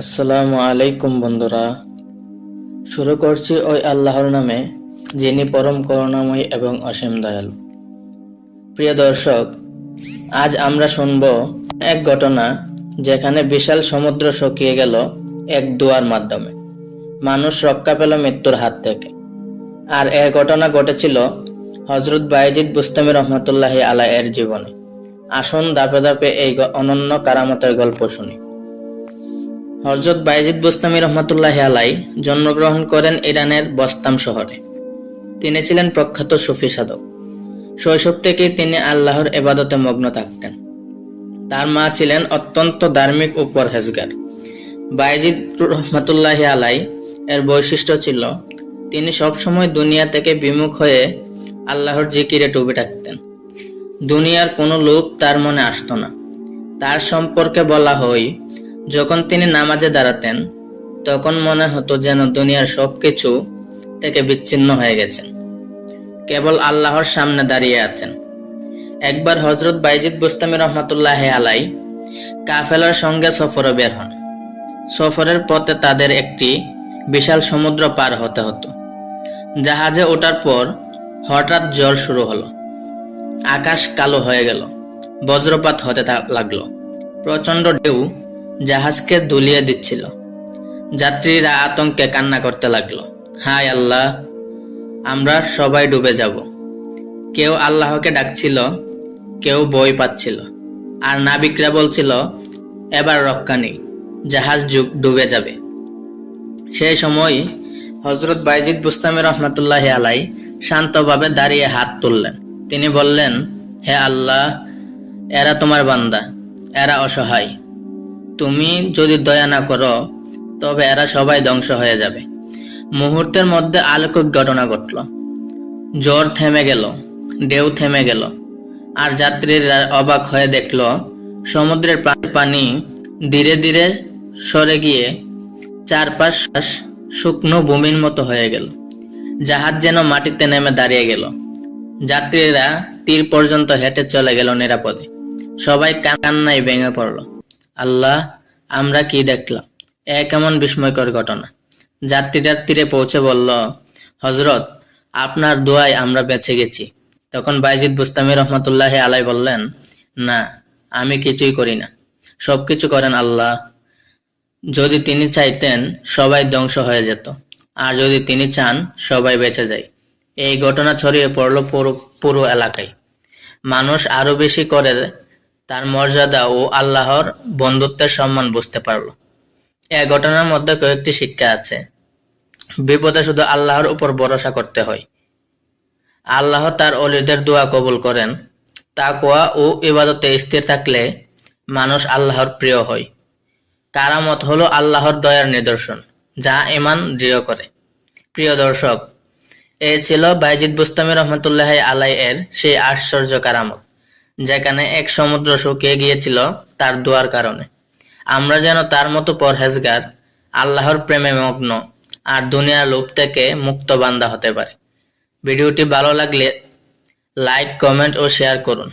আসসালামু আলাইকুম বন্ধুরা। শুরু করছি ওই আল্লাহর নামে, যিনি পরম করুণাময় এবং অসীম দয়ালু। প্রিয় দর্শক, আজ আমরা শুনব এক ঘটনা যেখানে বিশাল সমুদ্র শুকিয়ে গেল এক দোয়ার মাধ্যমে। মানুষ রক্ষা পেল মৃত্যুর হাত থেকে। আর এর ঘটনা ঘটেছিল হযরত বায়েজিদ বুস্তামি রহমতুল্লাহি আলাইহি এর জীবনে। আসুন ধাপে ধাপে এই অনন্য কারামতের গল্প শুনি। হযরত বায়েজিদ বুস্তামি রহমতুল্লাহি আলাইহি জন্মগ্রহণ করেন ইরানের বস্তাম শহরে। তিনি ছিলেন প্রখ্যাত সুফি সাধক। শৈশব থেকেই তিনি আল্লাহর ইবাদতে মগ্ন থাকতেন। তার মা ছিলেন অত্যন্ত ধার্মিক ও পরহেজগার। বায়েজিদ রহমতুল্লাহি আলাইহি এর বৈশিষ্ট্য ছিল তিনি সবসময় দুনিয়া থেকে বিমুখ হয়ে আল্লাহর জিকিরে ডুবে থাকতেন। দুনিয়ার কোনো লোভ তার মনে আসতো না। তার সম্পর্কে বলা হয়, যখন তিনি নামাজে দাঁড়াতেন তখন মনে হতো যেন দুনিয়ার সবকিছু থেকে বিচ্ছিন্ন হয়ে গেছেন, কেবল আল্লাহর সামনে দাঁড়িয়ে আছেন। একবার হযরত বায়েজিদ বুস্তামি রহমতুল্লাহি আলাইহি কাফেলার সঙ্গে সফরে বের হন। সফরের পথে তাদের একটি বিশাল সমুদ্র পার হতে হতো। জাহাজে ওঠার পর হঠাৎ ঝড় শুরু হলো। আকাশ কালো হয়ে গেল, বজ্রপাত হতে লাগলো। প্রচন্ড ঢেউ জাহাজকে দুলিয়ে দিচ্ছিল। যাত্রীরা আতঙ্কে কান্না করতে লাগলো, হায় আল্লাহ, আমরা সবাই ডুবে যাব। কেউ আল্লাহকে ডাকছিল, কেউ ভয় পাচ্ছিল, আর নাবিকরা বলছিল, এবার রক্ষা নেই, জাহাজ ডুবে যাবে। সেই সময় হযরত বায়েজিদ বুস্তামি রহমতুল্লাহি আলাইহি শান্তভাবে দাঁড়িয়ে হাত তুললেন। তিনি বললেন, হে আল্লাহ, এরা তোমার বান্দা, এরা অসহায়। তুমি যদি দয়া না করো তবে এরা সবাই ধ্বংস হয়ে যাবে। মুহূর্তের মধ্যে অলৌকিক ঘটনা ঘটল। ঝড় থেমে গেল, ঢেউ থেমে গেল, আর যাত্রীরা অবাক হয়ে দেখল সমুদ্রের পানি ধীরে ধীরে সরে গিয়ে চারপাশ শুকনো ভূমির মতো হয়ে গেল। জাহাজ যেন মাটিতে নেমে দাঁড়িয়ে গেল। যাত্রীরা তীর পর্যন্ত হেঁটে চলে গেল নিরাপদে। সবাই কান্নায় ভেঙে পড়ল, আল্লাহ, আমরা কি দেখলাম? এ কেমন বিস্ময়কর ঘটনা। যাত্রীরা তীরে পৌঁছে বলল, হযরত, আপনার দোয়ায় আমরা বেঁচে গেছি। তখন বায়েজিদ বুস্তামি রহমতুল্লাহি আলাইহি বললেন, না, আমি কিছুই করি না, সবকিছু করেন আল্লাহ। যদি তিনি চাইতেন সবাই ধ্বংস হয়ে যেত, আর যদি তিনি চান সবাই বেঁচে যায়। এই ঘটনা ছড়িয়ে পড়ল পুরো এলাকায়। মানুষ আরো বেশি করে তার মর্যাদা ও আল্লাহর বন্ধুত্বের সম্মান বুঝতে পারল। এই ঘটনার মধ্যে কয়েকটি শিক্ষা আছে। বিপদে শুধু আল্লাহর উপর ভরসা করতে হয়। আল্লাহ তার ওলিদের দোয়া কবুল করেন। তাকওয়া ও ইবাদতে স্থির থাকলে মানুষ আল্লাহর প্রিয় হয়। কারামত হলো আল্লাহর দয়ার নিদর্শন, যা ঈমান দৃঢ় করে। প্রিয় দর্শক, এই ছিল বায়েজিদ বুস্তামি রহমতুল্লাহি আলাইহি এর সেই আশ্চর্য কারামত, যেখানে এক সমুদ্র শুকিয়ে গিয়েছিল তার দোয়ার কারণে। আমরা যেন তার মতো পরহেজগার, আল্লাহর প্রেমে মগ্ন আর দুনিয়ার লোভ থেকে মুক্ত বান্দা হতে পারি। ভিডিওটি ভালো লাগলে লাইক, কমেন্ট ও শেয়ার করুন।